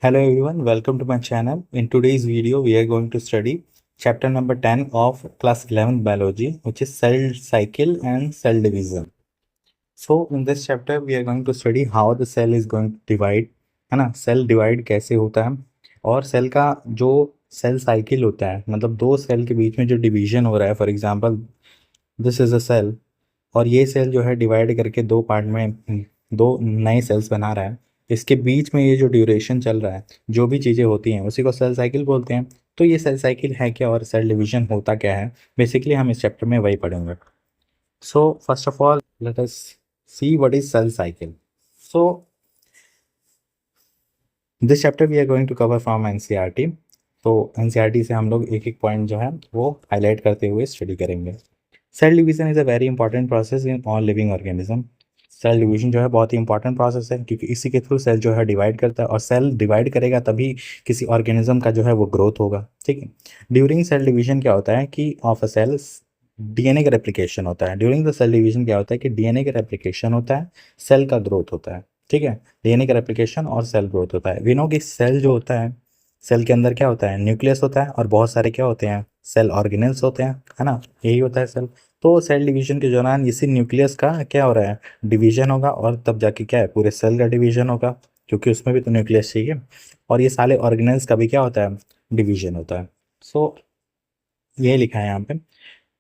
Hello everyone, welcome to my channel. In today's video, we are going to study chapter number 10 of class 11 biology, which is cell cycle and cell division. So in this chapter, we are going to study how the cell is going to divide, है ना, cell divide कैसे होता है और cell का जो cell cycle होता है, मतलब दो सेल के बीच में जो डिवीजन हो रहा है. For example this is a cell और ये सेल जो है डिवाइड करके दो पार्ट में दो नए सेल्स बना रहा है. इसके बीच में ये जो ड्यूरेशन चल रहा है, जो भी चीज़ें होती हैं उसी को सेल साइकिल बोलते हैं. तो ये सेल साइकिल है क्या और सेल डिवीजन होता क्या है, बेसिकली हम इस चैप्टर में वही पढ़ेंगे. So first of all let us see what is cell cycle. So this chapter we are going to cover from NCERT. तो एनसीईआरटी से हम लोग एक एक पॉइंट जो है वो हाईलाइट करते हुए स्टडी करेंगे. Cell division is a very important process in all living organism. Cell division जो है बहुत ही इंपॉर्टेंट प्रोसेस है, क्योंकि इसी के थ्रू सेल जो है डिवाइड करता है और सेल डिवाइड करेगा तभी किसी ऑर्गेनिज्म का जो है वो ग्रोथ होगा. ठीक है. ड्यूरिंग सेल डिवीजन क्या होता है कि ऑफ अ सेल डीएनए का रेप्लिकेशन होता है. ड्यूरिंग द सेल डिवीजन क्या होता है कि डीएनए का रेप्लिकेशन होता है, सेल का ग्रोथ होता है. ठीक है. डीएनए का रेप्लिकेशन और सेल ग्रोथ होता है. वी नो कि सेल जो होता है, सेल के अंदर क्या होता है, न्यूक्लियस होता है और बहुत सारे क्या होते हैं, सेल ऑर्गेनेल्स होते हैं, है ना, यही होता है सेल. तो सेल डिवीजन के दौरान इसी न्यूक्लियस का क्या हो रहा है, डिवीजन होगा और तब जाके क्या है, पूरे सेल का डिवीजन होगा, क्योंकि उसमें भी तो न्यूक्लियस चाहिए. और ये सारे ऑर्गेनेल्स का भी क्या होता है, डिवीजन होता है. सो ये लिखा है यहाँ पे.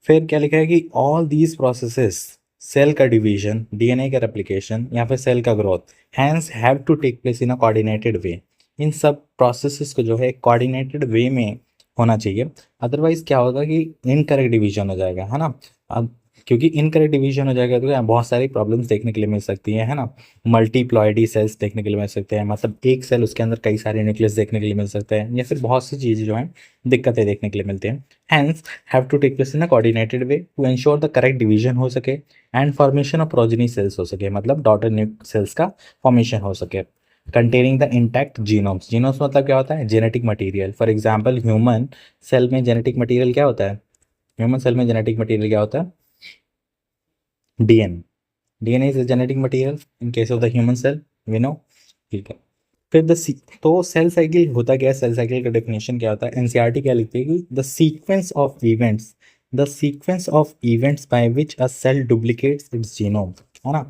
फिर क्या लिखा है कि ऑल दीज प्रोसेसेस, सेल का डिवीजन, डीएनए का रेप्लिकेशन या फिर सेल का growth, hence have to take place in a coordinated way. इन सब प्रोसेसेस को जो है कोऑर्डिनेटेड वे में होना चाहिए. अदरवाइज क्या होगा कि इनकरेक्ट डिवीजन हो जाएगा, है ना. अब क्योंकि इनकरेक्ट डिवीजन हो जाएगा तो क्या बहुत सारी प्रॉब्लम्स देखने के लिए मिल सकती है ना. मल्टीप्लॉइडी सेल्स देखने के लिए मिल सकते हैं, मतलब एक सेल उसके अंदर कई सारे न्यूक्लियस देखने के लिए मिल सकते हैं, या फिर बहुत सी चीज़ें जो हैं दिक्कतें देखने के लिए मिलती हैं. Hence have to take place in a coordinated way to ensure the correct division हो सके and formation of progeny cells हो सके, मतलब डॉटर न्यूक सेल्स का फॉर्मेशन हो सके. Containing the intact genomes. Genomes मतलब क्या होता है, genetic material. For example human cell में जेनेटिक मटेरियल क्या होता है, ह्यूमन सेल में जेनेटिक मटेरियल क्या होता है, DNA. DNA is a genetic material in case of the human cell, we know. ठीक है. फिर तो सेल साइकिल होता क्या है, सेल साइकिल का डेफिनेशन क्या होता है, एनसीईआरटी क्या लिखती है कि the sequence of events by which a cell duplicates its genome, है ना.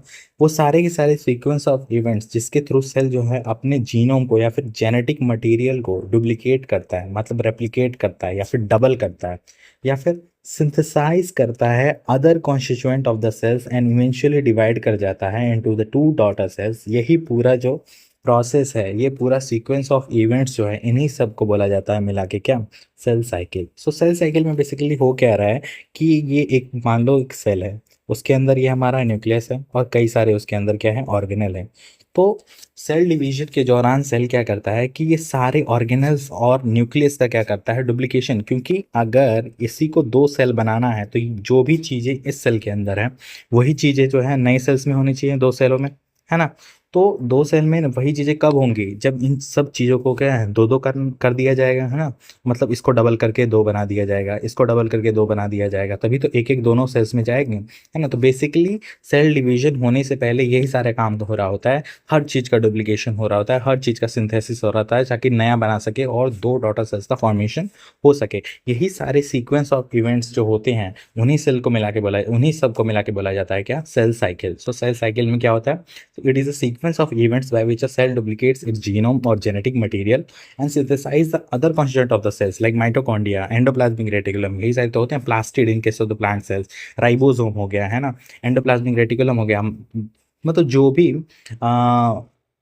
वो सारे के सारे सीक्वेंस ऑफ इवेंट्स जिसके थ्रू सेल जो है अपने जीनोम को या फिर जेनेटिक मटेरियल को डुप्लीकेट करता है, मतलब रेप्लिकेट करता है या फिर डबल करता है या फिर सिंथेसाइज करता है other constituent of the cells and eventually divide कर जाता है into the two daughter cells. यही पूरा जो प्रोसेस है, ये पूरा सीक्वेंस ऑफ इवेंट्स जो है, इन्हीं सब को बोला जाता है मिला के क्या, सेल साइकिल. सो सेल साइकिल में बेसिकली हो क्या रहा है कि ये एक, मान लो एक सेल है, उसके अंदर ये हमारा न्यूक्लियस है और कई सारे उसके अंदर क्या है, ऑर्गेनल है. तो सेल डिवीजन के दौरान सेल क्या करता है कि ये सारे ऑर्गेनल्स और न्यूक्लियस का क्या करता है, डुप्लीकेशन. क्योंकि अगर इसी को दो सेल बनाना है तो जो भी चीज़ें इस सेल के अंदर है वही चीज़ें जो है नए सेल्स में होनी चाहिए, दो सेलों में, है ना. तो दो सेल में वही चीज़ें कब होंगी, जब इन सब चीज़ों को क्या है, दो दो कर दिया जाएगा, है ना. मतलब इसको डबल करके दो बना दिया जाएगा, इसको डबल करके दो बना दिया जाएगा, तभी तो एक एक दोनों सेल्स में जाएंगे, है ना. तो बेसिकली सेल डिवीजन होने से पहले यही सारे काम तो हो रहा होता है, हर चीज़ का डुप्लीकेशन हो रहा होता है, हर चीज़ का सिंथेसिस हो रहा होता है ताकि नया बना सके और दो डॉटर सेल्स का फॉर्मेशन हो सके. यही सारे सीक्वेंस ऑफ इवेंट्स जो होते हैं उन्हीं सेल को मिला के बोला, उन्हीं सब को मिला के बोला जाता है क्या, सेल साइकिल. सो सेल साइकिल में क्या होता है, so it is a sequence of events by which a cell duplicates its genome or genetic material and synthesize the other constituent of the cells like mitochondria, endoplasmic reticulum. यही सारे तो होते हैं, plastid in case of the plant cells, ribosome हो गया, है ना, endoplasmic reticulum हो गया. मतलब जो भी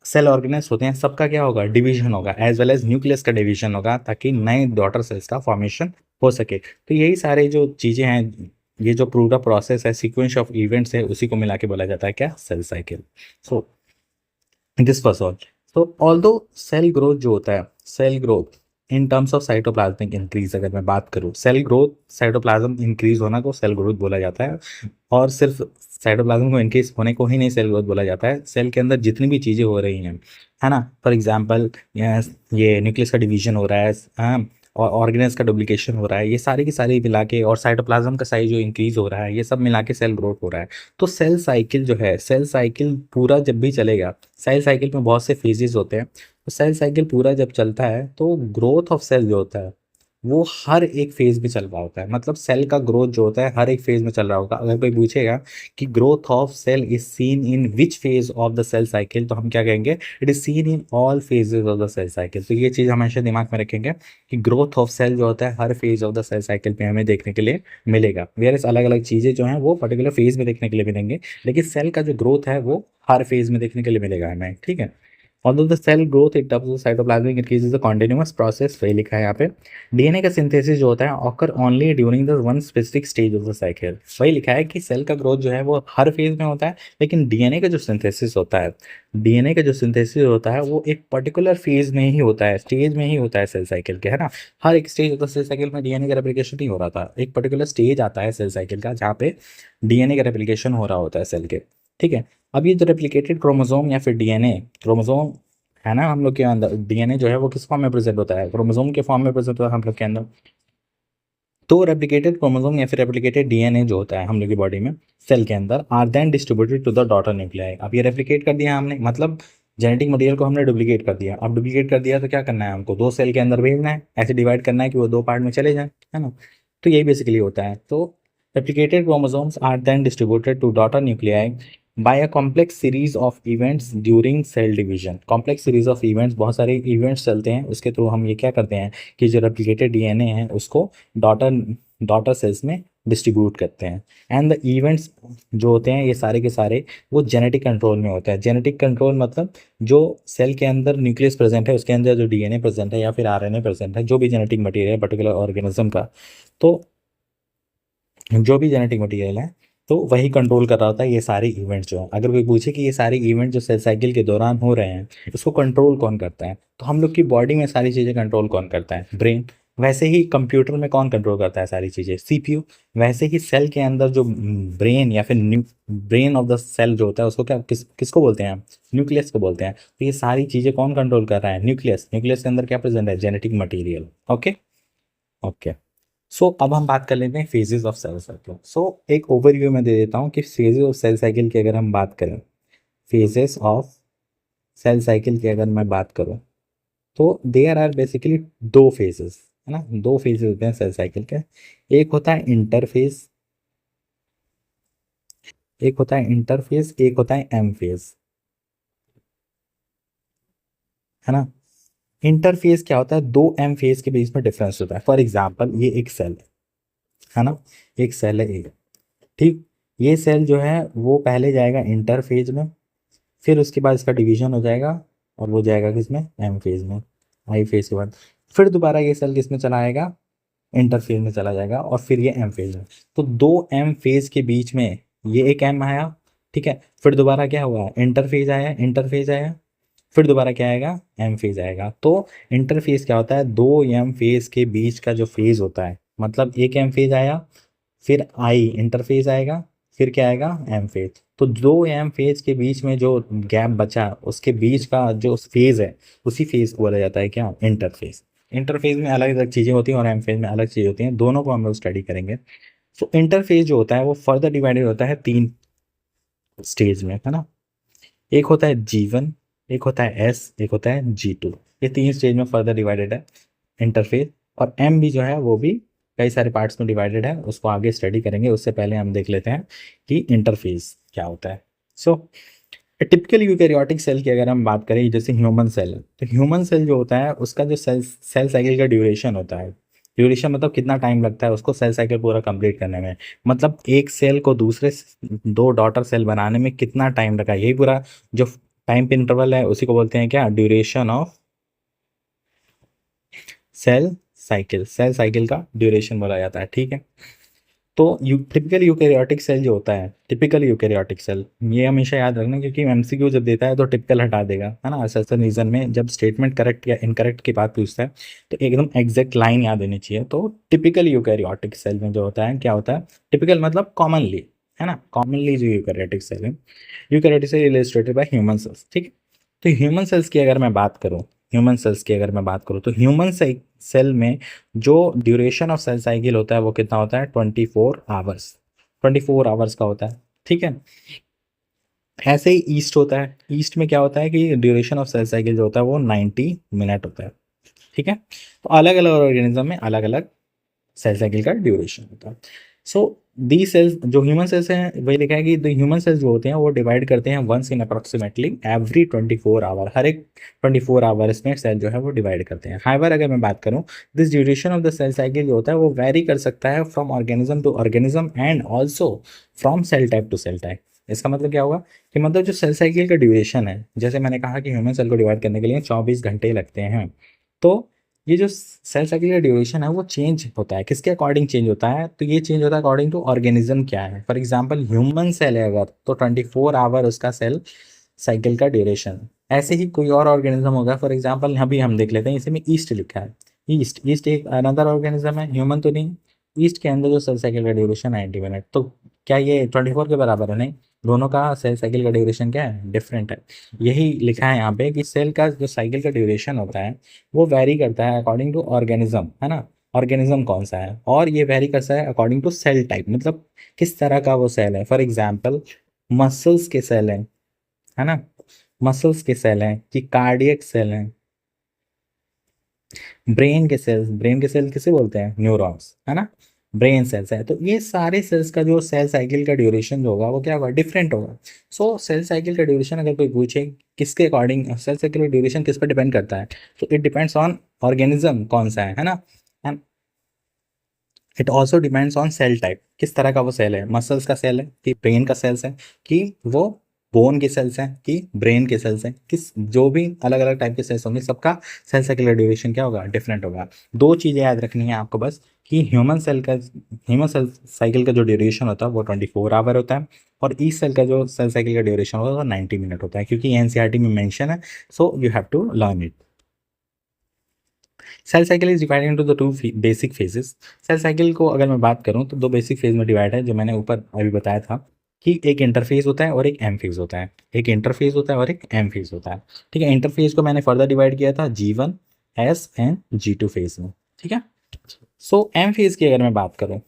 सेल ऑर्गेनेल्स होते हैं सबका क्या होगा, डिवीजन होगा, एज वेल एज न्यूक्लियस का डिवीजन होगा ताकि नए डॉटर सेल्स का फॉर्मेशन हो सके. तो यही सारे जो चीज़ें हैं, ये जो पूरा प्रोसेस है, सीक्वेंस ऑफ इवेंट्स है, उसी को मिला के बोला जाता है क्या, cell cycle. So this was all. तो ऑल्दो सेल ग्रोथ जो होता है, cell growth in terms of cytoplasmic increase, अगर मैं बात करूँ, सेल ग्रोथ, साइटोप्लाज्म इंक्रीज होना को सेल ग्रोथ बोला जाता है. और सिर्फ साइटोप्लाज्म को इंक्रीज होने को ही नहीं सेल ग्रोथ बोला जाता है, सेल के अंदर जितनी भी चीज़ें हो रही हैं, है ना. फॉर एग्जाम्पल ये न्यूक्लियस का डिवीजन हो रहा है, हाँ, और ऑर्गेनेल्स का डुप्लीकेशन हो रहा है, ये सारी की सारी मिला के, और साइटोप्लाज्म का साइज जो इंक्रीज हो रहा है, ये सब मिला के सेल ग्रोथ हो रहा है. तो सेल साइकिल जो है, सेल साइकिल पूरा जब भी चलेगा, सेल साइकिल में बहुत से फेजेस होते हैं. तो सेल साइकिल पूरा जब चलता है तो ग्रोथ ऑफ सेल जो होता है वो हर एक फेज में चल रहा होता है। मतलब सेल का ग्रोथ जो होता है हर एक फेज में चल रहा होगा। अगर कोई पूछेगा कि growth of cell is seen in which phase of the cell cycle, तो हम क्या कहेंगे, it is seen in all phases of the cell cycle. तो ये चीज़ हमेशा दिमाग में रखेंगे कि ग्रोथ ऑफ सेल जो होता है हर phase of the cell cycle पे हमें देखने के लिए मिलेगा। वेयर अलग अलग चीज़ें जो हैं वो पर्टिकुलर फेज में देखने के लिए मिलेंगे, लेकिन सेल का जो ग्रोथ है वो हर फेज में देखने के लिए मिलेगा हमें, ठीक है। Although the cell growth in terms of cytoplasmic increase is a continuous process, वही लिखा है यहाँ पे। डीएनए का सिंथेसिस जो होता है occur only during the one specific stage of the cycle. वही लिखा है कि सेल का ग्रोथ जो है वो हर फेज में होता है, लेकिन डीएनए का जो सिंथेसिस होता है, डीएनए का जो सिंथेसिस होता है वो एक पर्टिकुलर फेज में ही होता है, स्टेज में ही होता है सेल साइकिल के, है ना। हर एक stage of the cell cycle में डीएनए का रेप्लिकेशन नहीं हो रहा था, एक पर्टिकुलर स्टेज आता है सेल साइकिल का जहाँ पे डीएनए का रेप्लिकेशन हो रहा होता है सेल के, ठीक है। अब ये जो रेप्लिकेटेड क्रोमोसोम या फिर डीएनए, क्रोमोसोम है ना हम लोग के अंदर, डीएनए जो है वो किस फॉर्म में प्रेजेंट होता है, क्रोमोसोम के फॉर्म में प्रेजेंट होता है हम लोग के अंदर। तो रेप्लिकेटेड क्रोमोसोम या फिर रेप्लिकेटेड डीएनए जो होता है हम लोग की बॉडी में सेल के अंदर are then distributed to the daughter nuclei. अब ये रेप्लिकेट कर दिया हमने, मतलब जेनेटिक मटेरियल को हमने डुप्लीकेट कर दिया। अब डुप्लीकेट कर दिया तो क्या करना है, हमको दो सेल के अंदर भेजना है, ऐसे डिवाइड करना है कि वो दो पार्ट में चले जाए, है ना। तो यही बेसिकली होता है। तो replicated chromosomes are then distributed to daughter nuclei by a complex series of events during cell division. Complex series of events, बहुत सारे इवेंट्स चलते हैं, उसके थ्रू हम ये क्या करते हैं कि जो रेप्लिकेटेड डीएनए है उसको डॉटर डॉटर सेल्स में डिस्ट्रीब्यूट करते हैं। एंड द इवेंट्स जो होते हैं ये सारे के सारे वो जेनेटिक कंट्रोल में होता है। जेनेटिक कंट्रोल मतलब जो सेल के अंदर न्यूक्लियस प्रेजेंट है उसके अंदर जो डीएनए प्रेजेंट है या फिर आरएनए प्रेजेंट है, जो भी जेनेटिक मटेरियल है पर्टिकुलर ऑर्गेनिज्म का, तो जो भी जेनेटिक मटेरियल है तो वही कंट्रोल कर रहा होता है ये सारे इवेंट्स जो है। अगर कोई पूछे कि ये सारे इवेंट जो सेल साइकिल के दौरान हो रहे हैं उसको कंट्रोल कौन करता है, तो हम लोग की बॉडी में सारी चीज़ें कंट्रोल कौन करता है, ब्रेन। वैसे ही कंप्यूटर में कौन कंट्रोल करता है सारी चीज़ें, सीपीयू। वैसे ही सेल के अंदर जो ब्रेन या फिर ब्रेन ऑफ द सेल जो होता है उसको क्या किसको बोलते हैं, न्यूक्लियस को बोलते हैं। तो ये सारी चीज़ें कौन कंट्रोल कर रहा है, न्यूक्लियस। न्यूक्लियस के अंदर क्या प्रेजेंट है, genetic material. Okay okay. So अब हम बात कर लेते हैं phases of cell cycle. So एक ओवरव्यू में दे देता हूँ कि फेजेस ऑफ सेल साइकिल की अगर हम बात करें, फेजेस ऑफ सेल साइकिल की अगर मैं बात करूँ तो देयर आर बेसिकली दो फेजेस, है ना। दो फेजेस होते हैं सेल साइकिल के। एक होता है इंटरफेज, एक होता है इंटरफेज, एक होता है एम फेज, है ना। इंटरफेज क्या होता है, दो एम फेज के बीच में डिफरेंस होता है। फॉर एग्जाम्पल ये एक सेल है ना, एक सेल है एक, ठीक। ये सेल जो है वो पहले जाएगा इंटरफेज में, फिर उसके बाद इसका डिवीजन हो जाएगा और वो जाएगा किसमें, एम फेज में। आई फेज के बाद फिर दोबारा ये सेल किसमें चला आएगा, इंटरफेज में चला जाएगा और फिर ये एम फेज में। तो दो एम फेज के बीच में ये एक एम आया, ठीक है। फिर दोबारा क्या हुआ, इंटरफेज आया, इंटरफेज आया, फिर दोबारा क्या आएगा, एम फेज आएगा। तो इंटरफेज क्या होता है, दो एम फेज के बीच का जो फेज होता है, मतलब एक एम फेज आया फिर आई इंटरफेस आएगा, फिर क्या आएगा, एम फेज। तो दो एम फेज के बीच में जो गैप बचा उसके बीच का जो फेज है उसी फेज को बोला जाता है क्या, इंटरफेज। इंटरफेज में अलग अलग चीज़ें होती हैं और एम फेज में अलग चीज़ें होती हैं, दोनों को हम लोग स्टडी करेंगे। तो इंटरफेज जो होता है वो फर्दर डिवाइडेड होता है तीन स्टेज में, है ना। एक होता है G1, एक होता है S, एक होता है G2। ये तीन स्टेज में फर्दर डिवाइडेड है इंटरफेस। और M भी जो है वो भी कई सारे पार्ट्स में डिवाइडेड है, उसको आगे स्टडी करेंगे। उससे पहले हम देख लेते हैं कि इंटरफेस क्या होता है। सो टिपिकल यूकैरियोटिक सेल की अगर हम बात करें, जैसे ह्यूमन सेल, तो ह्यूमन सेल जो होता है उसका जो सेल साइकिल का ड्यूरेशन होता है, ड्यूरेशन मतलब कितना टाइम लगता है उसको सेल साइकिल पूरा कंप्लीट करने में, मतलब एक सेल को दूसरे दो डॉटर सेल बनाने में कितना टाइम लगा, यही पूरा जो टाइम पे इंटरवल है उसी को बोलते हैं क्या, duration of cell cycle. Cell cycle का ड्यूरेशन बोला जाता है, ठीक है। तो टिपिकल यूकैरियोटिक सेल जो होता है, टिपिकल यूकैरियोटिक सेल, ये हमेशा याद रखना क्योंकि एमसीक्यू जब देता है तो टिपिकल हटा देगा, है ना। असर्शन रीजन में जब स्टेटमेंट करेक्ट या इनकरेक्ट की बात पूछता है तो एकदम एग्जैक्ट लाइन याद होनी चाहिए। तो टिपिकल यूकैरियोटिक सेल में जो होता है क्या होता है, टिपिकल मतलब कॉमनली, है ना, कॉमनली जो यूकैरियोटिक सेल है, eukaryotic cell illustrated by human cells, ठीक है। तो ह्यूमन सेल्स की अगर मैं बात करूँ, ह्यूमन सेल्स की अगर मैं बात करूँ तो ह्यूमन सेल में जो ड्यूरेशन ऑफ सेल साइकिल होता है वो कितना होता है, 24 आवर्स, 24 आवर्स का होता है, ठीक है। ऐसे ही ईस्ट होता है, ईस्ट में क्या होता है कि ड्यूरेशन ऑफ सेल साइकिल जो होता है वो 90 मिनट होता है। ठीक है, तो अलग अलग ऑर्गेनिज्म में अलग अलग सेल साइकिल का ड्यूरेशन होता है। सो दी सेल्स जो ह्यूमन सेल्स हैं वही लिखा है कि द ह्यूमन सेल्स जो होते हैं वो डिवाइड करते हैं once in approximately every 24 hour, हर एक 24 आवर्स में सेल जो है वो डिवाइड करते हैं। हाइवर अगर मैं बात करूं, this duration of the cell cycle जो होता है वो वेरी कर सकता है from organism to organism and also from cell type to cell type. इसका मतलब क्या होगा कि मतलब जो सेल साइकिल का ड्यूरेशन है, जैसे मैंने कहा कि ह्यूमन सेल को डिवाइड करने के लिए 24 घंटे लगते हैं, तो ये जो सेल साइकिल का ड्यूरेशन है वो चेंज होता है, किसके अकॉर्डिंग चेंज होता है, तो ये चेंज होता है अकॉर्डिंग टू ऑर्गेनिज्म क्या है। फॉर एग्जांपल ह्यूमन सेल है अगर, तो 24 आवर उसका सेल साइकिल का ड्यूरेशन। ऐसे ही कोई और ऑर्गेनिज्म होगा, फॉर एग्जांपल अभी हम देख लेते हैं, इसी में ईस्ट लिखा है, ईस्ट ईस्ट एक अनदर ऑर्गेनिज्म है, ह्यूमन तो नहीं। ईस्ट के अंदर जो सेल साइकिल का ड्यूरेशन है 90 मिनट, तो क्या ये 24 के बराबर है? नहीं, दोनों का सेल साइकिल का ड्यूरेशन क्या है, डिफरेंट है। यही लिखा है यहाँ पे कि सेल का जो साइकिल का ड्यूरेशन होता है वो वेरी करता है अकॉर्डिंग टू ऑर्गेनिज्म, है ना, ऑर्गेनिज्म कौन सा है, और ये वेरी करता है अकॉर्डिंग टू सेल टाइप, मतलब किस तरह का वो सेल है। फॉर एग्जाम्पल मसल्स के सेल है ना, मसल्स के सेल हैं कि कार्डियक सेल हैं, ब्रेन के सेल किसे बोलते हैं, न्यूरॉन्स, है ना, ब्रेन सेल्स है। तो ये सारे सेल्स का जो सेल साइकिल का ड्यूरेशन जो होगा वो क्या होगा, डिफरेंट होगा। सो सेल साइकिल का ड्यूरेशन अगर कोई पूछे किसके अकॉर्डिंग सेल साइकिल का ड्यूरेशन किस पर डिपेंड करता है, तो इट डिपेंड्स ऑन ऑर्गेनिज्म कौन सा है ना, and it also depends on sale type, किस तरह का वो सेल है, मसल्स का सेल है कि ब्रेन का सेल्स है कि वो बोन के सेल्स हैं कि ब्रेन के सेल्स हैं, किस जो भी अलग अलग टाइप के सेल्स होंगे सबका सेल साइकिल ड्यूरेशन क्या होगा, डिफरेंट होगा। दो चीज़ें याद रखनी है आपको बस, कि ह्यूमन सेल साइकिल का जो ड्यूरेशन होता है वो 24 आवर होता है, और ई सेल का जो सेल साइकिल का ड्यूरेशन होता है वो 90 मिनट होता है, क्योंकि एनसीईआरटी में मेंशन है, so you have to learn it. Cell cycle is divided into the two basic phases. Cell cycle को अगर मैं बात करूं तो दो बेसिक फेज में डिवाइड है, जो मैंने ऊपर अभी बताया था कि एक इंटरफेज होता है और एक एम फेज होता है, एक इंटरफेज होता है और एक एम फेज होता है। ठीक है, इंटरफेज को मैंने फर्दर डिवाइड किया था G1 S and G2 phase में। ठीक है, सो एम फेज की अगर मैं बात करूं,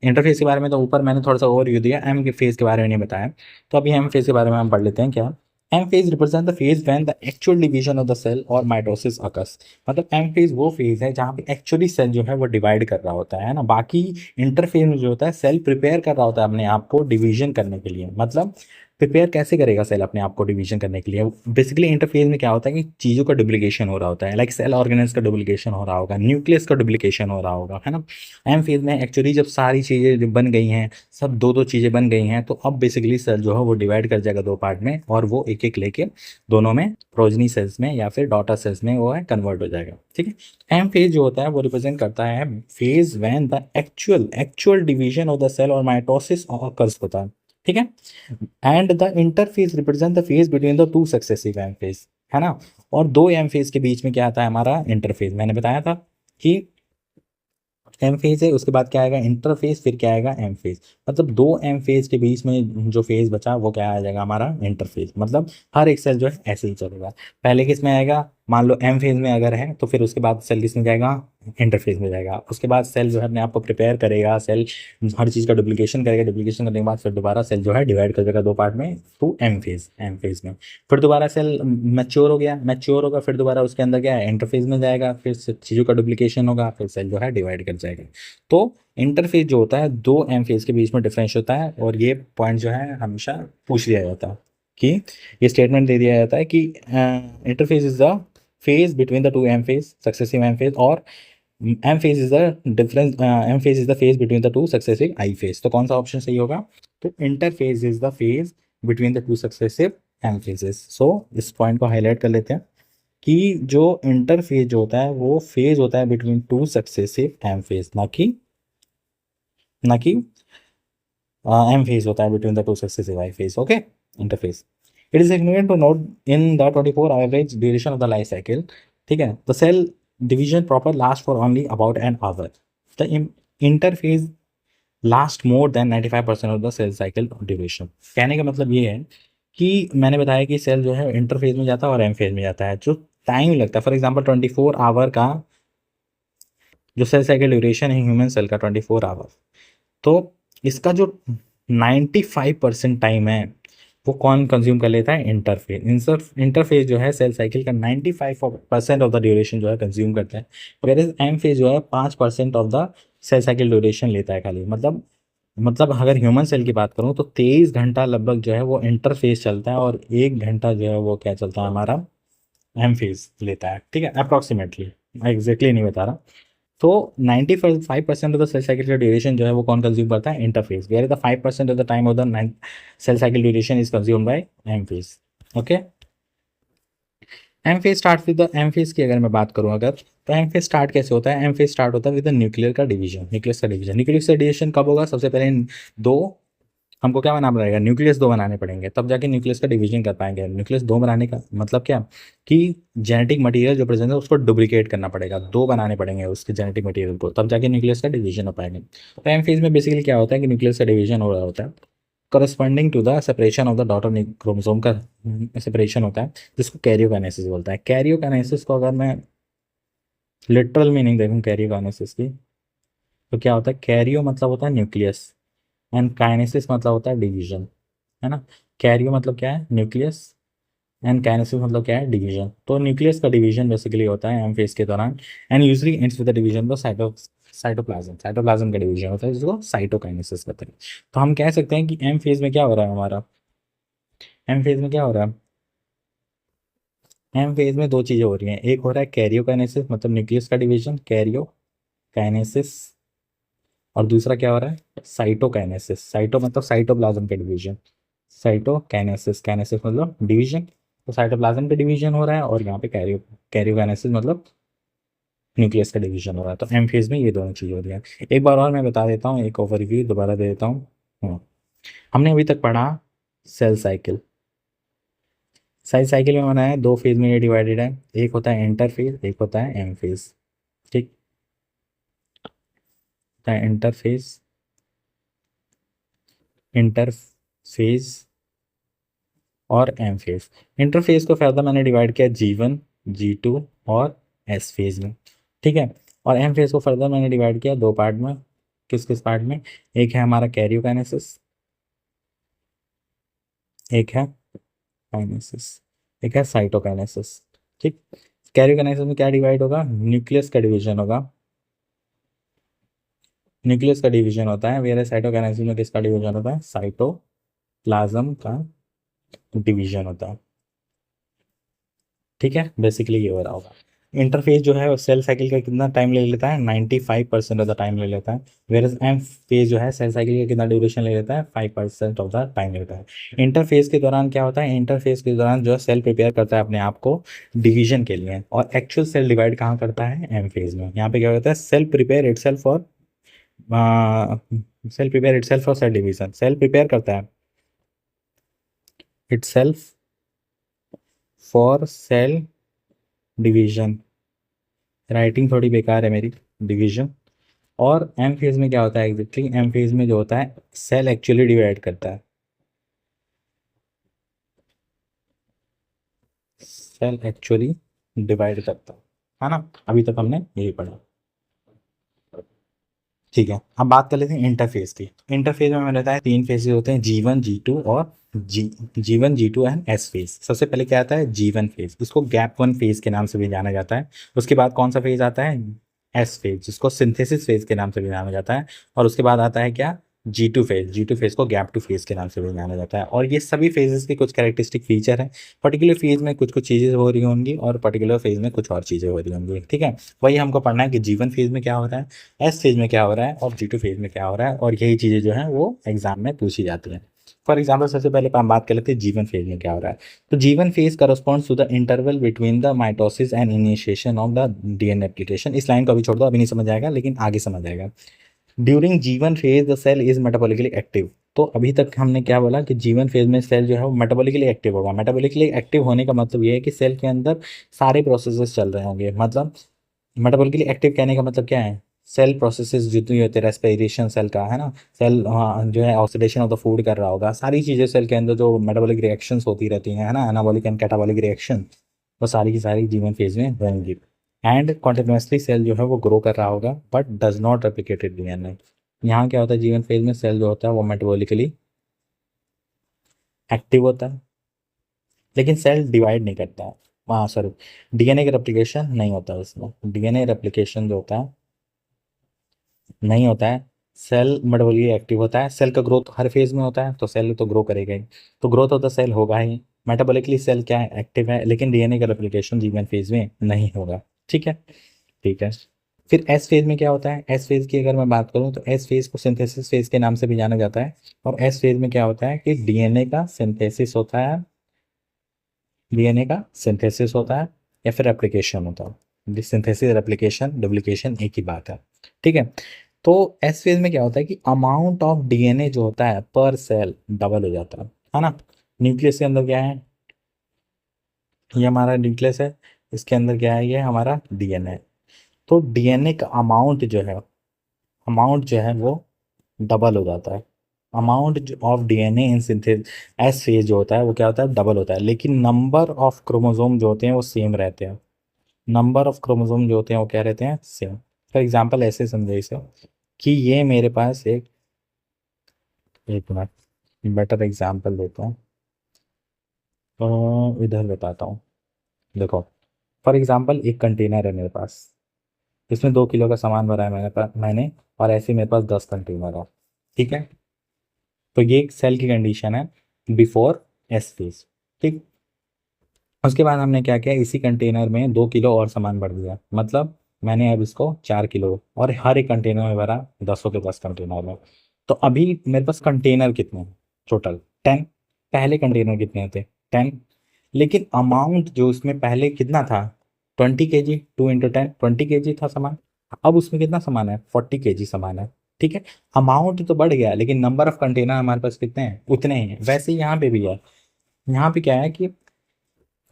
इंटरफेस के बारे में तो ऊपर मैंने थोड़ा सा ओवरव्यू दिया, एम के फेज के बारे में नहीं बताया, तो अभी एम फेज के बारे में हम पढ़ लेते हैं क्या। M phase represent the phase when the actual division of the cell और माइटोसिस अकर्स। मतलब एम फेज वो फेज है जहाँ पे एक्चुअली सेल जो है वो डिवाइड कर रहा होता है ना, बाकी इंटरफेज में जो होता है सेल प्रिपेयर कर रहा होता है अपने आप को डिवीजन करने के लिए। मतलब प्रिपेयर कैसे करेगा सेल अपने आप को डिवीजन करने के लिए, बेसिकली इंटरफेज में क्या होता है कि चीज़ों का डुप्लीकेशन हो रहा होता है, लाइक सेल ऑर्गेनेल्स का डुप्लीकेशन हो रहा होगा, न्यूक्लियस का डुप्लीकेशन हो रहा होगा, है ना। एम फेज में एक्चुअली जब सारी चीज़ें जो बन गई हैं, सब दो दो चीज़ें बन गई हैं, तो अब बेसिकली सेल जो है वो डिवाइड कर जाएगा दो पार्ट में, और वो एक एक लेके दोनों में प्रोजनी सेल्स में या फिर डॉटर सेल्स में वो है कन्वर्ट हो जाएगा। ठीक है, एम फेज जो होता है वो रिप्रेजेंट करता है phase when the actual division of the cell और माइटोसिस ऑकर्स होता है। ठीक है, and the interphase represent the phase between the two successive M phase, है ना। और दो एम फेज के बीच में क्या आता है, हमारा इंटरफेज। मैंने बताया था कि एम फेज है, उसके बाद क्या आएगा इंटरफेज, फिर क्या आएगा एम फेज। मतलब दो एम फेज के बीच में जो फेज बचा वो क्या आ जाएगा, हमारा इंटरफेज। मतलब हर एक सेल जो है ऐसे ही चलेगा, पहले किस में आएगा, मान लो एम फेज में अगर है तो फिर उसके बाद सेल किस में जाएगा, इंटरफेज में जाएगा। उसके बाद सेल जो है अपने आप को प्रिपेयर करेगा, सेल हर चीज़ का डुप्लीकेशन करेगा, डुप्लीकेशन करने के बाद फिर दोबारा सेल जो है डिवाइड कर देगा दो पार्ट में टू एम फेज में। फिर दोबारा सेल मैच्योर हो गया, मैच्योर होगा, फिर दोबारा उसके अंदर क्या है, इंटरफेज में जाएगा, फिर चीज़ों का डुप्लीकेशन होगा, फिर सेल जो है डिवाइड कर जाएगा। तो इंटरफेस जो होता है दो एम फेज के बीच में डिफरेंस होता है, और ये पॉइंट जो है हमेशा पूछ लिया जाता है कि ये स्टेटमेंट दे दिया जाता है कि interphase is the phase between the two M phase successive M phase, और M phase is the difference, M phase is the phase between the two successive I phase. तो कौन सा ऑप्शन सही होगा, तो interphase is the phase between the two successive M phases. So इस point को highlight कर लेते हैं कि जो इंटरफेज जो होता है वो फेज होता है between two successive M phase, ना कि एम फेज होता है between the two successive I phase. Okay, interphase. It is significant to note in the 24 average duration of the life cycle. ठीक है, the cell division proper last for only about an hour, the interphase last more than 95% of the cell cycle duration. कहने का मतलब ये है कि मैंने बताया कि सेल जो है इंटरफेज में जाता है और एम फेज में जाता है, जो टाइम लगता है, फॉर एग्जाम्पल 24 आवर का जो सेल साइकिल ड्यूरेशन है ह्यूमन सेल का 24 आवर, तो इसका जो 95% टाइम है वो कौन कंज्यूम कर लेता है? इंटरफेज। इंटरफेज जो है सेल साइकिल का 95% ऑफ द ड्यूरेशन जो है कंज्यूम करता है, वेयर एम फेज जो है 5% of the cell cycle duration लेता है खाली। मतलब अगर ह्यूमन सेल की बात करूँ तो 23 घंटा लगभग जो है वो इंटरफेज चलता है, और 1 घंटा जो है वो क्या चलता है हमारा? एम फेज लेता है। ठीक है, अप्रॉक्सीमेटली, मैं एग्जैक्टली नहीं बता रहा। तो 95% ऑफ द सेल साइकिल का ड्यूरेशन जो है वो कौन कंज्यूम करता है? Interphase. Where the 5% of the time of the cell cycle duration is consume by M phase. Okay, M phase start with the M phase की अगर मैं बात करूं अगर, तो एम फेज स्टार्ट कैसे होता है? एम फेज स्टार्ट होता है विद द न्यूक्लियर का डिवीजन। न्यूक्लियस का डिवीजन कब होगा? सबसे पहले दो, हमको क्या बनाना पड़ेगा? न्यूक्लियस दो बनाने पड़ेंगे, तब जाके न्यूक्लियस का डिवीजन कर पाएंगे। न्यूक्लियस दो बनाने का मतलब क्या? कि जेनेटिक मटेरियल जो प्रेजेंट है उसको डुप्लीकेट करना पड़ेगा, दो बनाने पड़ेंगे उसके जेनेटिक मटेरियल को, तब जाके न्यूक्लियस का डिवीजन हो पाएंगे। तो एम फेज में बेसिकली क्या होता है कि न्यूक्लियस का डिवीजन हो रहा होता है corresponding to the separation of the daughter chromosome का सेपरेशन होता है, जिसको कैरियोकाइनेसिस बोलता है। कैरियोकाइनेसिस को अगर मैं लिटरल मीनिंग देखूं कैरियोकाइनेसिस की, तो क्या होता है? कैरियो मतलब होता है न्यूक्लियस, एंड काइनेसिस मतलब होता है डिवीजन, है ना। कैरियो मतलब क्या है? न्यूक्लियस, एंड काइनेसिस मतलब क्या है? डिवीजन। तो न्यूक्लियस का डिवीजन बेसिकली होता है एम फेज के दौरान, and usually ends with the division of cytoplasm का डिवीजन होता है, जिसको साइटोकाइनेसिस कहते हैं। तो हम कह सकते हैं कि एम फेज में क्या हो रहा है हमारा? एम फेज में क्या हो रहा है? एम फेज में दो चीजें हो रही हैं, एक हो रहा है कैरियोकाइनेसिस मतलब न्यूक्लियस का डिवीजन, कैरियोकाइनेसिस, और दूसरा क्या हो रहा है? साइटोकाइनेसिस। साइटो मतलब साइटोप्लाज्म का डिवीजन, साइटोकाइनेसिस, काइनेसिस मतलब डिवीजन। तो साइटोप्लाज्म का डिवीजन हो रहा है, और यहाँ पे कैरियोकाइनेसिस मतलब न्यूक्लियस का डिवीजन हो रहा है। तो एम फेज में ये दोनों चीज़ हो रही है। एक बार और मैं बता देता हूँ, एक ओवरव्यू दोबारा दे देता हूँ। हमने अभी तक पढ़ा सेल साइकिल। सेल साइकिल में बनाया है दो फेज में ये डिवाइडेड है, एक होता है इंटरफेज, एक होता है एम फेज। ठीक है, इंटरफेज और एम फेज। इंटरफेज को फर्दर मैंने डिवाइड किया G1, G2 और एस फेज में। ठीक है, और एम फेज को फर्दर मैंने डिवाइड किया दो पार्ट में। किस किस पार्ट में? एक है हमारा कैरियोकाइनेसिस, एक है काइनेसिस, एक है साइटोकाइनेसिस। ठीक, कैरियोकाइनेसिस में क्या डिवाइड होगा? न्यूक्लियस का डिवीजन होगा, न्यूक्लियस का डिवीजन होता है। वेयर साइटोकाइनेसिस में किसका डिवीजन होता है? साइटोप्लाज्म का डिवीजन होता है। ठीक है, बेसिकली ये हो रहा होगा। इंटरफेज जो है सेल साइकिल का कितना टाइम ले लेता है? 95% ऑफ द टाइम ले लेता है। वेयर एम फेज जो है सेल साइकिल का कितना ड्यूरेशन ले लेता है? 5% ऑफ द टाइम लेता है। इंटरफेज के दौरान क्या होता है? इंटरफेज के दौरान जो है सेल प्रिपेयर करता है अपने आप को डिवीजन के लिए, और एक्चुअल सेल डिवाइड कहाँ करता है? एम फेज में। यहाँ पे क्या होता है? Cell prepare itself for cell division. Cell prepare करता है itself for cell division. Writing थोड़ी बेकार है मेरी, डिवीजन। और एम फेज में क्या होता है एग्जैक्टली? एम फेज में जो होता है सेल एक्चुअली डिवाइड करता है, सेल एक्चुअली डिवाइड करता है ना। अभी तक हमने यही पढ़ा। ठीक है, अब बात कर लेते हैं इंटरफेस की। इंटरफेस में हमें रहता है तीन फेजेस होते हैं, G1, G2 और G1, G2 and S phase. सबसे पहले क्या आता है? G1 फेज, इसको गैप वन फेज के नाम से भी जाना जाता है। उसके बाद कौन सा फेज आता है? एस फेज, जिसको सिंथेसिस फेज के नाम से भी जाना जाता है। और उसके बाद आता है क्या? G2 फेज को गैप टू फेज के नाम से भी जाना जाता है। और ये सभी फेजेस के कुछ कैरेक्टरिस्टिक फीचर हैं। पर्टिकुलर फेज में कुछ कुछ चीज़ें हो रही होंगी, और पर्टिकुलर फेज में कुछ और चीज़ें हो रही होंगी। ठीक है, वही हमको पढ़ना है कि G1 फेज में क्या हो रहा है, एस फेज में क्या हो रहा है, और G2 फेज में क्या हो रहा है। और यही चीज़ें जो हैं वो एग्जाम में पूछी जाती हैं। फॉर एग्जाम्पल सबसे पहले हम बात कर लेते हैं G1 फेज में क्या हो रहा है। तो G1 phase corresponds to the interval between the mitosis and initiation of the DNA application. इस लाइन को अभी छोड़ दो, अभी नहीं समझ आएगा, लेकिन आगे समझ आएगा। During G1 phase the cell is metabolically active. तो अभी तक हमने क्या बोला कि G1 फेज में सेल जो है वो मेटाबॉलिकली एक्टिव होगा। मेटाबॉलिकली एक्टिव होने का मतलब ये है कि सेल के अंदर सारे प्रोसेसेस चल रहे होंगे। मतलब मेटाबॉलिकली एक्टिव कहने का मतलब क्या है? सेल प्रोसेसेस जितनी होती है, रेस्पिरेशन सेल का, है ना, सेल जो है ऑक्सीडेशन ऑफ द फूड कर रहा होगा, सारी चीज़ें सेल के अंदर जो मेटाबॉलिक रिएक्शंस होती रहती हैं, है ना, एनाबॉलिक एंड कैटाबॉलिक रिएक्शन, वो सारी की सारी G1 फेज में रहेंगी। एंड कॉन्टिन्यूसली सेल जो है वो ग्रो कर रहा होगा, but does not replicated DNA. यहाँ क्या होता है? G1 फेज में सेल जो होता है वो मेटाबॉलिकली एक्टिव होता है, लेकिन सेल डिवाइड नहीं करता है। वहाँ सॉरी, डीएनए का रेप्लिकेशन नहीं होता है उसमें। डीएनए रेप्लिकेशन जो होता है नहीं होता है। सेल मेटाबॉलिकली एक्टिव होता है। सेल का ग्रोथ हर फेज में होता है, तो सेल तो ग्रो करेगा ही, तो ग्रोथ होता सेल होगा ही। मेटाबॉलिकली सेल क्या है, एक्टिव है, लेकिन डीएनए का रेप्लिकेशन जीवन फेज में नहीं होगा। ठीक है, ठीक है। फिर एस फेज में क्या होता है, एस फेज की अगर मैं बात करूं तो एस फेज को सिंथेसिस फेज के नाम से भी जाना जाता है। और एस फेज में क्या होता है कि डीएनए का सिंथेसिस होता है, डीएनए का सिंथेसिस होता है या फिर रेप्लिकेशन होता है। सिंथेसिस रेप्लिकेशन डुप्लीकेशन एक ही बात है। ठीक है, तो एस फेज में क्या होता है कि अमाउंट ऑफ डीएनए जो होता है पर सेल डबल हो जाता है ना। न्यूक्लियस के अंदर क्या है, ये हमारा न्यूक्लियस है, इसके अंदर क्या है, ये हमारा डीएनए। तो डीएनए का अमाउंट जो है वो डबल हो जाता है। Amount of DNA in synthesis S phase जो होता है वो क्या होता है, डबल होता है, लेकिन नंबर ऑफ क्रोमोसोम जो होते हैं वो सेम रहते हैं। नंबर ऑफ क्रोमोसोम जो होते हैं वो क्या रहते हैं, सेम। फॉर एग्जांपल ऐसे समझे इसे कि ये मेरे पास एक मिनट बेटर एग्जांपल देता हूँ, तो इधर बताता हूँ। देखो, फॉर एग्जांपल एक कंटेनर है मेरे पास, इसमें 2 किलो का सामान भरा है मैंने, और ऐसे मेरे पास 10 कंटेनर है। ठीक है, तो ये एक सेल की कंडीशन है बिफोर एस फेज। ठीक, उसके बाद हमने क्या किया, इसी कंटेनर में 2 किलो और सामान भर दिया, मतलब मैंने अब इसको 4 किलो, और हर एक कंटेनर में भरा 10 के 10 कंटेनर में। तो अभी मेरे पास कंटेनर कितने हैं, टोटल 10। पहले कंटेनर कितने थे, 10। लेकिन अमाउंट जो उसमें पहले कितना था, 20 kg, 2 × 10 20 kg था सामान। अब उसमें कितना सामान है, 40 kg सामान है। ठीक है, अमाउंट तो बढ़ गया, लेकिन नंबर ऑफ कंटेनर हमारे पास कितने हैं, उतने ही हैं। वैसे ही यहाँ पे भी है। यहाँ पे क्या है कि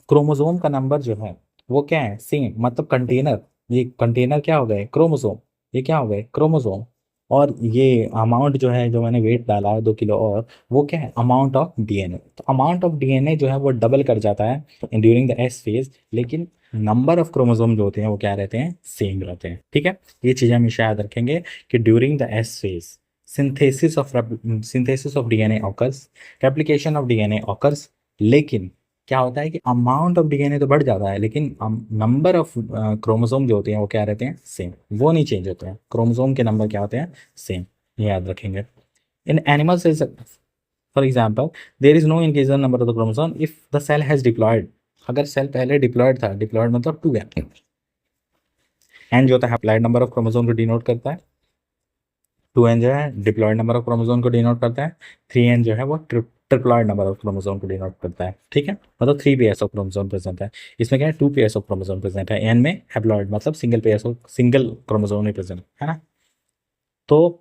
क्रोमोसोम का नंबर जो है वो क्या है, सेम, मतलब कंटेनर, ये कंटेनर क्या हो गए, क्रोमोसोम, ये क्या हो गए, क्रोमोसोम। और ये अमाउंट जो है, जो मैंने वेट डाला है 2 किलो, और वो क्या है, अमाउंट ऑफ डीएनए। तो अमाउंट ऑफ डीएनए जो है वो डबल कर जाता है ड्यूरिंग द एस फेज, लेकिन नंबर ऑफ क्रोमोसोम जो होते हैं वो क्या रहते हैं, सेम रहते हैं। ठीक है, ये चीज़ हमेशा याद रखेंगे कि during the S phase synthesis of DNA occurs, replication of DNA occurs, लेकिन क्या होता है कि अमाउंट ऑफ डीएनए तो बढ़ जाता है, लेकिन नंबर ऑफ क्रोमोसोम जो होते हैं वो क्या रहते हैं, सेम, वो नहीं चेंज होते हैं। क्रोमोसोम के नंबर क्या होते हैं, सेम, ये याद रखेंगे। In animal cells, for example, there is no increase in number of the chromosome if the cell has diploid. अगर सेल पहले डिप्लॉयड था, डिप्लॉयड मतलब 2 है। एन जो होता है अप्लाइड नंबर ऑफ क्रोमोसोम को डिनोट करता है, 2n जो है डिप्लॉयड नंबर ऑफ क्रोमोसोम को डिनोट करता है, 3n जो है वो ट्रिप्लॉयड नंबर ऑफ क्रोमोसोम को डिनोट करता है। ठीक है, मतलब 3 पेयर्स ऑफ क्रोमोसोम प्रेजेंट है। इसमें क्या है, 2 पेयर्स ऑफ क्रोमोसोम प्रेजेंट है। एन में हैप्लॉयड मतलब सिंगल क्रोमोसोम नहीं प्रेजेंट है ना। तो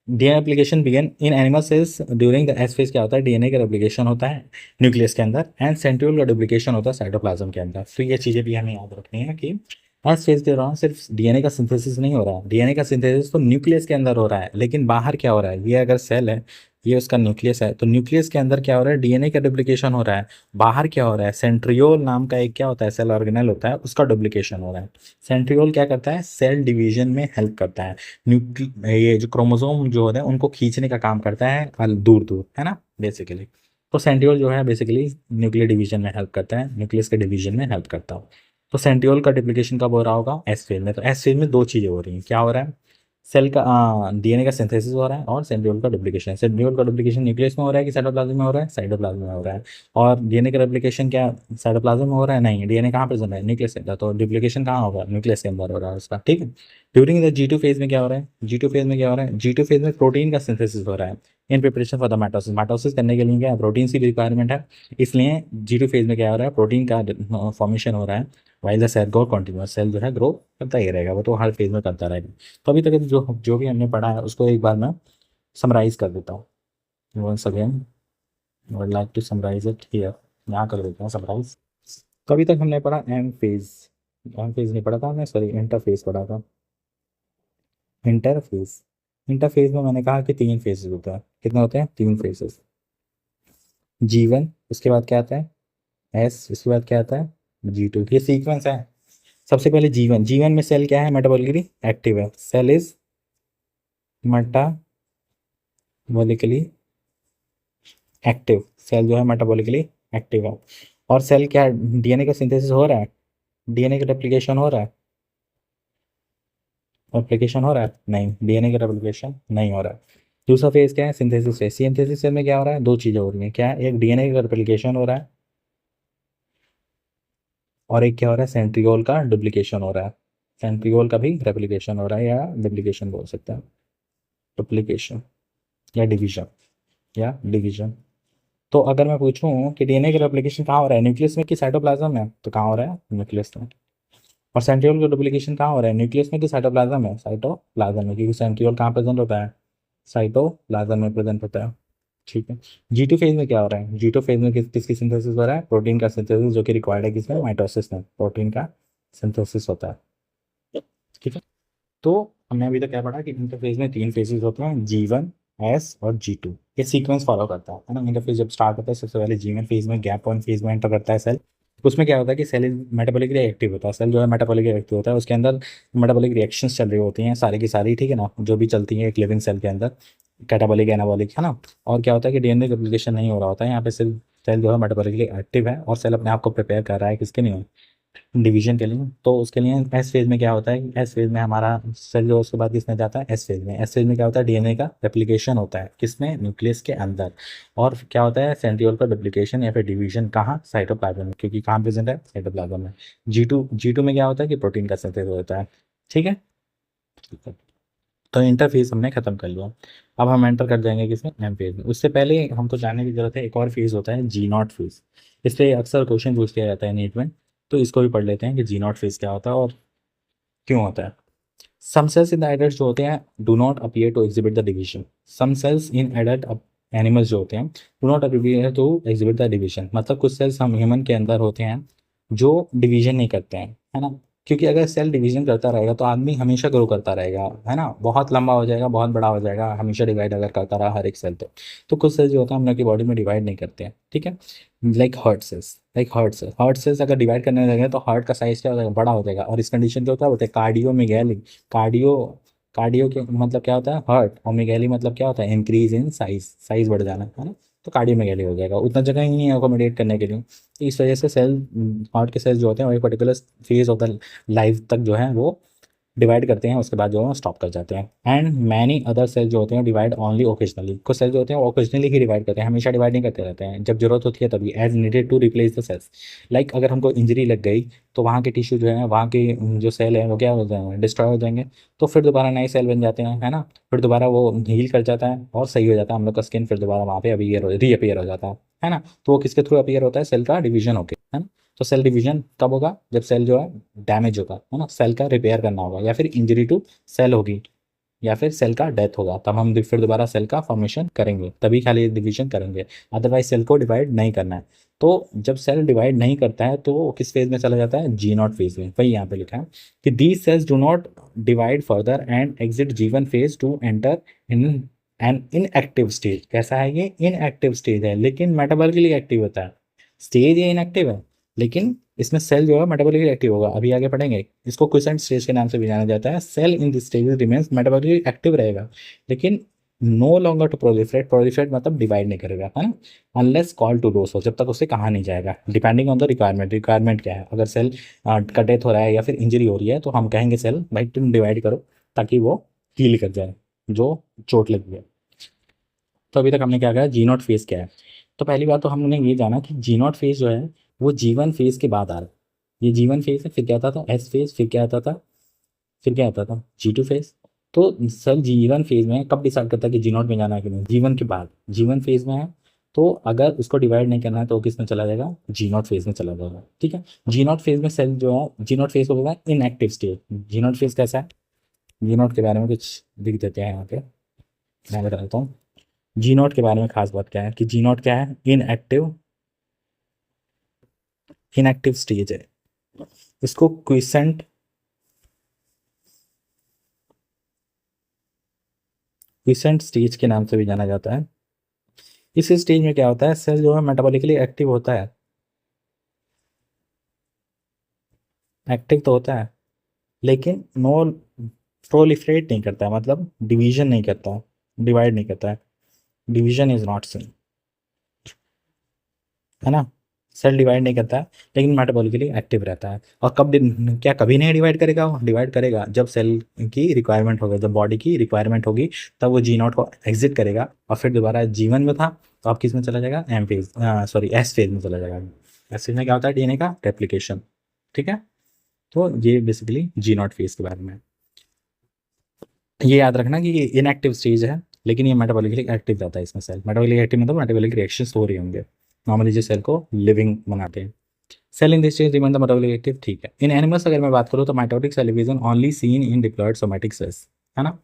DNA application begin in animal cells during the S phase. क्या होता है, डीएनए का रेप्लिकेशन होता है न्यूक्लियस के अंदर, एंड सेंट्रियोल का डुप्लीकेशन होता है साइटोप्लाज्म के अंदर। तो ये चीज़ें भी हमें याद रखनी है कि एस फेज के दौरान सिर्फ डीएनए का सिंथेसिस नहीं हो रहा है। डीएनए का सिंथेसिस तो न्यूक्लियस के अंदर हो रहा है, लेकिन बाहर क्या हो रहा है, ये अगर सेल है, ये उसका न्यूक्लियस है, तो न्यूक्लियस के अंदर क्या हो रहा है, डीएनए का डुप्लीकेशन हो रहा है। बाहर क्या हो रहा है, सेंट्रियोल नाम का एक क्या होता है, सेल ऑर्गेनेल होता है, उसका डुप्लीकेशन हो रहा है। सेंट्रियोल क्या करता है, सेल डिवीजन में हेल्प करता है। ये जो क्रोमोसोम जो होते हैं उनको खींचने का काम करता है दूर दूर, है ना, बेसिकली। तो सेंट्रियोल जो है बेसिकली न्यूक्लियर डिवीजन में हेल्प करता है, न्यूक्लियस के डिवीजन में हेल्प करता है। तो सेंट्रियोल का डुप्लीकेशन कब हो रहा होगा, एस फेज में। तो एस फेज में दो चीज़ें हो रही हैं, क्या हो रहा है, सेल का डीएनए का सिंथेसिस हो रहा है, और सेंट्रियोल का डुप्लीकेशन। सेंट्रियोल का डुप्लीकेशन न्यूक्लियस में हो रहा है कि साइटोप्लाज्म में हो रहा है, साइटोप्लाज्म में हो रहा है। और डीएनए का रेप्लिकेशन क्या साइटोप्लाज्म में हो रहा है, नहीं, डीएनए कहाँ प्रेजेंट है, न्यूक्लियस के अंदर, तो डुप्लीकेशन कहाँ होगा, न्यूक्लियस के अंदर हो रहा है उसका। ठीक है, ड्यूरिंग द G2 फेज में क्या हो रहा है, G2 फेज में क्या हो रहा है, G2 फेज में प्रोटीन का सिंथेसिस हो रहा है in preparation for the mitosis. Mitosis करने के लिए क्या है, प्रोटीन की रिक्वायरमेंट है, इसलिए G2 फेज में क्या हो रहा है, प्रोटीन का फॉर्मेशन हो रहा है। While the cell grow continuous, cell जो है ग्रो करता ही रहेगा, वो तो हर फेज में करता रहेगा। तो अभी तक जो जो भी हमने पढ़ा है उसको एक बार मैं समराइज कर देता हूँ। Once again I would like to summarize it here, यहाँ कर देते हैं समराइज। तो अभी तक हमने पढ़ा एम फेज, एम फेज नहीं पढ़ा था हमने, सॉरी इंटरफेज पढ़ा था। इंटरफेज, इंटरफेज में मैंने कहा कि 3 फेजेस होता है। कितने होते हैं, 3 फेजेस। G1, उसके बाद क्या आता है, एस, उसके बाद क्या आता है, G2। ये सीक्वेंस है। सबसे पहले G1, G1 में सेल क्या है, मेटाबॉलिकली एक्टिव है, cell is metabolically active, cell जो है मेटाबॉलिकली एक्टिव है। और सेल क्या, डीएनए का सिंथेसिस हो रहा है, डीएनए का रेप्लिकेशन हो रहा है, रेप्लिकेशन हो रहा है नहीं, डीएनए का रेप्लिकेशन नहीं हो रहा है। दूसरा फेज क्या है, सिंथेसिस फेज। सिंथेसिस में क्या हो रहा है, दो चीज़ें हो रही हैं, क्या है, एक डीएनए का रेप्लिकेशन हो रहा है और एक क्या हो रहा है, सेंट्रियोल का डुप्लीकेशन हो रहा है। सेंट्रियोल का भी रेप्लिकेशन हो रहा है या डुप्लीकेशन बोल सकते हैं, डुप्लीकेशन या डिवीजन, या डिवीजन। तो अगर मैं पूछूं कि डीएनए का रेप्लिकेशन कहाँ हो रहा है, न्यूक्लियस में कि साइटोप्लाज्म में, तो कहाँ हो रहा है, न्यूक्लियस में। और सेंट्रियोल का डुप्लीकेशन कहाँ हो रहा है, न्यूक्लियस में कि साइटोप्लाज्म में, साइटोप्लाज्म में, क्योंकि सेंट्रियोल कहाँ प्रेजेंट होता है, साइटोप्लाज्म में प्रेजेंट होता है। ठीक है। G2 फेज में क्या हो रहा है, G2 फेज में किसकी सिंथेसिस हो रहा है, प्रोटीन का सिंथेसिस, जो कि रिक्वायर्ड है किसमें, माइटोसिस में प्रोटीन का सिंथेसिस होता है। ठीक है। तो हमने अभी तक क्या पढ़ा कि इंटरफेज में तीन फेजेस होते हैं, G1, S और G2। ये सीक्वेंस फॉलो करता है ना। इंटरफेज जब स्टार्ट होता है सबसे पहले G1 फेज में, गैप वन फेज में एंटर करता है सेल। उसमें क्या होता है कि सेल मेटाबॉलिकली एक्टिव होता है, सेल जो है मेटाबॉलिकली एक्टिव होता है, उसके अंदर मेटाबॉलिक रिएक्शंस चल रही होती हैं सारी की सारी, ठीक है ना, जो भी चलती हैं एक लिविंग सेल के अंदर, कैटाबॉलिक एनाबॉलिक, है ना। और क्या होता है कि डीएनए रेप्लिकेशन नहीं हो रहा होता है यहाँ पे, सेल सेल जो है मेटाबॉलिकली एक्टिव है और सेल अपने आप को प्रिपेयर कर रहा है किसके लिए, डिवीजन के लिए। तो उसके लिए एस फेज में क्या होता है, एस फेज में हमारा सेल जो उसके बाद किसमें जाता है, एस फेज में। एस फेज में क्या होता है, डीएनए का रेप्लिकेशन होता है किसमें, न्यूक्लियस के अंदर। और क्या होता है, सेंट्रियोल का डुप्लीकेशन या फिर डिवीजन कहाँ, साइटोप्लाज्म में, क्योंकि कहाँ प्रेजेंट है, साइटोप्लाज्म में। जी टू में क्या होता है कि प्रोटीन का सिंथेसिस होता है। ठीक है। ठीक है। तो इंटरफेस हमने खत्म कर लिया। अब हम एंटर कर जाएंगे किसमें, एम फेज में। उससे पहले हमको जानने की जरूरत है, एक और फेज होता है जी नॉट फेज। इस पे अक्सर क्वेश्चन पूछ किया जाता है नीट में, तो इसको भी पढ़ लेते हैं कि जी नॉट फेज क्या होता है और क्यों होता है। Some cells in the adult जो होते हैं do not appear to exhibit the division. Some cells in adult animals जो होते हैं do not appear to exhibit the division, मतलब कुछ सेल्स हम ह्यूमन के अंदर होते हैं जो डिवीजन नहीं करते हैं, है ना। क्योंकि अगर सेल डिवीजन करता रहेगा तो आदमी हमेशा ग्रो करता रहेगा, है ना, बहुत लंबा हो जाएगा, बहुत बड़ा हो जाएगा, हमेशा डिवाइड अगर करता रहा हर एक सेल तो कुछ सेल्स जो होता है हम लोग की बॉडी में डिवाइड नहीं करते हैं, ठीक है। लाइक हार्ट सेल्स अगर डिवाइड करने लगे तो हार्ट का साइज क्या हो जाएगा, बड़ा हो जाएगा। और इस कंडीशन क्या होता है, बोलते हैं कार्डियोमेगैली। कार्डियो कार्डियो के मतलब क्या होता है, हार्ट, और मेगैली मतलब क्या होता है, इंक्रीज इन साइज, साइज बढ़ जाना, है ना। तो कार्डियोमेगैली हो जाएगा, उतना जगह ही नहीं है अकोमोडेट करने के लिए। तो इस वजह से सेल, हार्ट के सेल्स जो होते हैं वो एक particular phase of the life तक जो है वो डिवाइड करते हैं, उसके बाद जो है स्टॉप कर जाते हैं। एंड मैनी अदर सेल जो होते हैं डिवाइड ओनली ओकेजनली। कुछ सेल जो होते हैं वो ओकेजनली ही डिवाइड करते हैं, हमेशा डिवाइड नहीं करते रहते हैं, जब जरूरत होती है तभी, as needed to replace the cells. Like अगर हमको इंजरी लग गई तो वहाँ के टिश्यू जो है, वहाँ के जो सेल है वो क्या हो जाएंगे, डिस्ट्रॉय हो जाएंगे। तो फिर दोबारा नए सेल बन जाते हैं, है ना। फिर दोबारा वो हील कर जाता है और सही हो जाता है हम लोग का स्किन, फिर दोबारा वहाँ पे अभी रीअपियर हो जाता है ना। तो वो किसके थ्रू अपीयर होता है, सेल का डिवीजन होके, है ना। तो सेल डिवीजन कब होगा, जब सेल जो है डैमेज होगा, है ना, सेल का रिपेयर करना होगा, या फिर इंजरी टू सेल होगी, या फिर सेल का डेथ होगा, तब हम फिर दोबारा सेल का फॉर्मेशन करेंगे, तभी खाली डिवीजन करेंगे। अदरवाइज सेल को डिवाइड नहीं करना है। तो जब सेल डिवाइड नहीं करता है तो वो किस फेज में चला जाता है, जी नॉट फेज में। वही यहाँ पे लिखा है कि these cells do not divide further and exit G1 phase two enter in an inactive stage. कैसा है ये, इनएक्टिव स्टेज है, लेकिन मेटाबॉलिकली एक्टिव होता है। स्टेज ये इनएक्टिव है, लेकिन इसमें सेल जो है मेटाबॉलिकली एक्टिव होगा, अभी आगे पढ़ेंगे। इसको क्विसेंट स्टेज के नाम से भी जाना जाता है। Cell in this stage remains metabolically active रहेगा, लेकिन no longer to proliferate. Proliferate मतलब डिवाइड नहीं करेगा, है ना। अनलेस कॉल टू डोस हो, जब तक उसे कहा नहीं जाएगा, depending on the requirement. Requirement क्या है, अगर सेल का डेथ हो रहा है या फिर इंजरी हो रही है तो हम कहेंगे सेल भाई तुम डिवाइड करो, ताकि वो हील कर जाए जो चोट लगी है। तो अभी तक हमने क्या कहा, जी नॉट फेज क्या है। तो पहली बात तो हमने ये जाना कि जी नॉट फेज जो है वो G1 फेज के बाद आ रहा है। ये G1 फेज है, फिर क्या आता था, एस फेज, फिर क्या आता था, फिर क्या आता था, G2 फेज। तो सर G1 फेज में कब डिसाइड करता है कि जी नॉट में जाना है कि नहीं, G1 के बाद। G1 फेज में है तो अगर उसको डिवाइड नहीं करना है तो वो किस में चला जाएगा, जी नॉट फेज में चला जाएगा, ठीक है। जी नॉट फेज में सेल जो है, जी नॉट फेज को बोलता है inactive stage. G naught phase कैसा है, जी नॉट के बारे में कुछ लिख देते हैं यहाँ पे, मैं बता देता हूँ। जी नॉट के बारे में खास बात क्या है कि जी नॉट क्या है, इनएक्टिव, इनएक्टिव स्टेज है। इसको क्विसेंट स्टेज के नाम से भी जाना जाता है। इस स्टेज में क्या होता है, सेल जो है मेटाबॉलिकली एक्टिव होता है, एक्टिव तो होता है, लेकिन नो प्रोलिफरेट नहीं करता है, मतलब डिवीजन नहीं करता, डिवाइड नहीं करता है। Division is not seen. है ना, सेल डिवाइड नहीं करता है लेकिन मेटाबॉलिकली एक्टिव रहता है। और कब क्या कभी नहीं डिवाइड करेगा, वो डिवाइड करेगा जब सेल की रिक्वायरमेंट होगी, जब बॉडी की रिक्वायरमेंट होगी तब वो जी नॉट को एग्जिट करेगा और फिर दोबारा जीवन में था तो आप किस में चला जाएगा, M phase, sorry S phase में चला जाएगा। एस फेज में क्या होता है, डीएनए का रेप्लिकेशन। ठीक है, तो ये बेसिकली जी नॉट फेज के बारे में। ये याद रखना कि ये इनएक्टिव स्टेज है लेकिन ये मेटाबॉलिकली एक्टिव रहता है इसमें। सेल मेटाबॉलिक एक्टिव मतलब मेटाबॉलिक रिएक्शंस हो रही होंगे नॉर्मली जो सेल को लिविंग बनाते हैं। Cell in this stage remain the metabolic active. ठीक है, इन एनिमल्स अगर मैं बात करूँ तो mitotic cell division only seen in diploid somatic cells, है ना।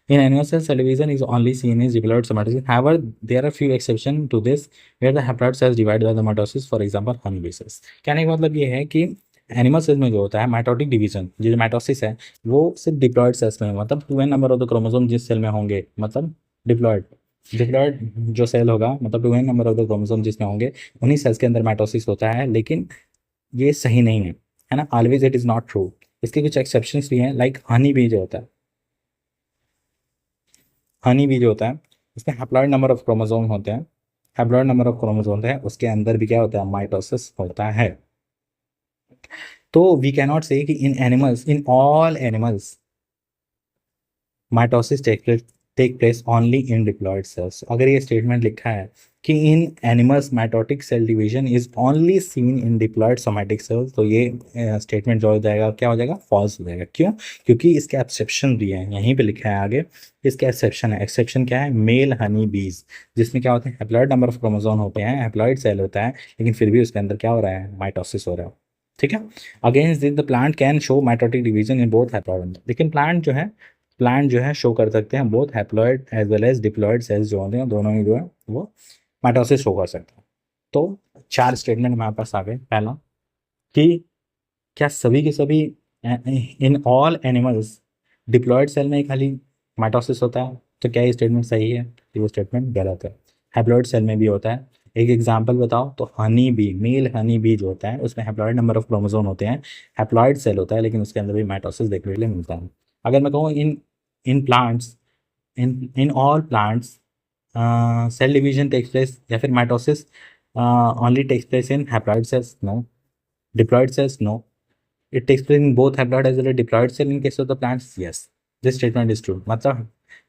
In animal cells, cell division is only seen in diploid somatic. However, there are few exceptions to this where the haploid cells divide by the mitosis. For example, honeybee cells. कहने का मतलब ये है कि animal cells में जो होता है माइटोटिक डिवीजन, जो माइटोसिस है वो सिर्फ डिप्लॉयड सेल्स में, मतलब 2n number of the chromosome जिस सेल में होंगे, मतलब डिप्लॉयड डिप्लॉयड जो सेल होगा मतलब 2n number of the chromosome जिसमें होंगे उन्हीं सेल्स के अंदर माइटोसिस होता है। लेकिन ये सही नहीं है ना, always it is not true. इसके कुछ एक्सेप्शंस भी हैं, लाइक हनी बी जो होता है, हनी बी जो होता है उसमें हैप्लॉइड नंबर ऑफ क्रोमोसोम होते हैं, हैप्लॉइड नंबर ऑफ क्रोमोसोम होते हैं, उसके अंदर भी क्या होता है, माइटोसिस होता है। तो वी कैन नॉट से कि in animals, in all animals mitosis take place only in diploid cells. अगर ये स्टेटमेंट लिखा है कि in animals mitotic cell division is only seen in diploid somatic cells, तो ये स्टेटमेंट जो हो जाएगा क्या हो जाएगा, फॉल्स हो जाएगा। क्यों? क्योंकि इसके एक्सेप्शन भी हैं, यहीं पे लिखा है आगे इसके एक्सेप्शन है। एक्सेप्शन क्या है, मेल हनी बीज, जिसमें क्या होते हैं, हैप्लॉइड नंबर ऑफ क्रोमोसोम होते हैं, हैप्लॉइड सेल होता है, लेकिन फिर भी उसके अंदर क्या हो रहा है, माइटोसिस हो रहा है। ठीक है, against this the plant can show mitotic division in both haploid, लेकिन प्लांट जो है शो कर सकते हैं both haploid as well as diploid cells जो होते हैं, दोनों ही जो है वो माइटोसिस शो कर सकते हैं। तो 4 स्टेटमेंट हमारे पास आ गए। पहला कि क्या सभी के सभी in all animals diploid cell में ही खाली माइटोसिस होता है, तो क्या ये स्टेटमेंट सही है, तो वो स्टेटमेंट गलत है, हैप्लॉइड सेल में भी होता है। एक एग्जांपल बताओ, तो honey bee, male honey bee जो होता है उसमें हैप्लॉइड नंबर ऑफ क्रोमोसोम होते हैं, हैप्लॉइड सेल होता है, लेकिन उसके अंदर भी माइटोसिस देखने के लिए मिलता है। अगर मैं कहूँ in in plants, in all plants cell division takes place या फिर mitosis only takes place in haploid cells, no. Diploid cells, no. It takes place in both haploid as well as diploid cell in case of the plants, yes. This statement is true. मतलब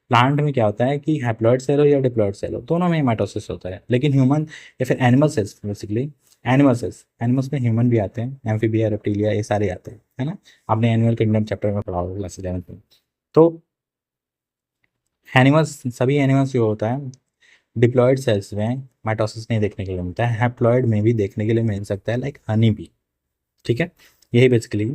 plant में क्या होता है कि haploid cell हो या diploid cell हो दोनों में माइटोसिस होता है, लेकिन ह्यूमन या फिर animal cells, basically animal cells, animals में ह्यूमन भी आते हैं, एम्फीबिया, रेप्टिलिया, ये सारे आते हैं, है ना। आपने एनिमल किंगडम चैप्टर में पढ़ा होगा क्लास 11 में। तो एनिमल्स, सभी एनिमल्स जो होता है डिप्लॉयड सेल्स में माइटोसिस नहीं देखने के लिए मिलता है, हैप्लॉइड में भी देखने के लिए मिल सकता है, लाइक हनी बी। ठीक है, यही बेसिकली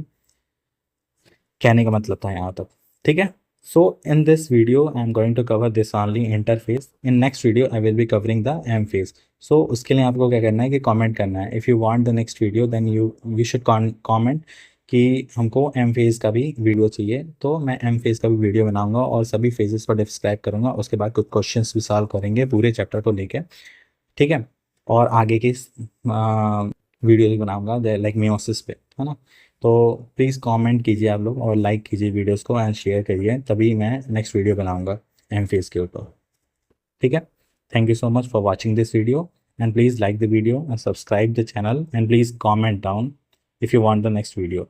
कहने का मतलब था यहाँ तक। ठीक है, so in this video I am going to cover this only interphase, in next video I will be covering the M phase. So उसके लिए आपको क्या करना है कि कमेंट करना है, if you want the next video then you should comment कि हमको एम फेज का भी वीडियो चाहिए, तो मैं एम फेज का भी वीडियो बनाऊंगा और सभी फेजेस को डिस्क्राइब करूंगा, उसके बाद कुछ क्वेश्चंस भी सॉल्व करेंगे पूरे चैप्टर को लेके। ठीक है, और आगे की वीडियो भी बनाऊंगा लाइक मियोसिस पे, है ना। तो प्लीज़ कमेंट कीजिए आप लोग और लाइक कीजिए वीडियोस को एंड शेयर करिए, तभी मैं नेक्स्ट वीडियो बनाऊंगा एम फेस के ऊपर। ठीक है, thank you so much for watching this video and please like the video and subscribe the channel and please comment down if you want the next video.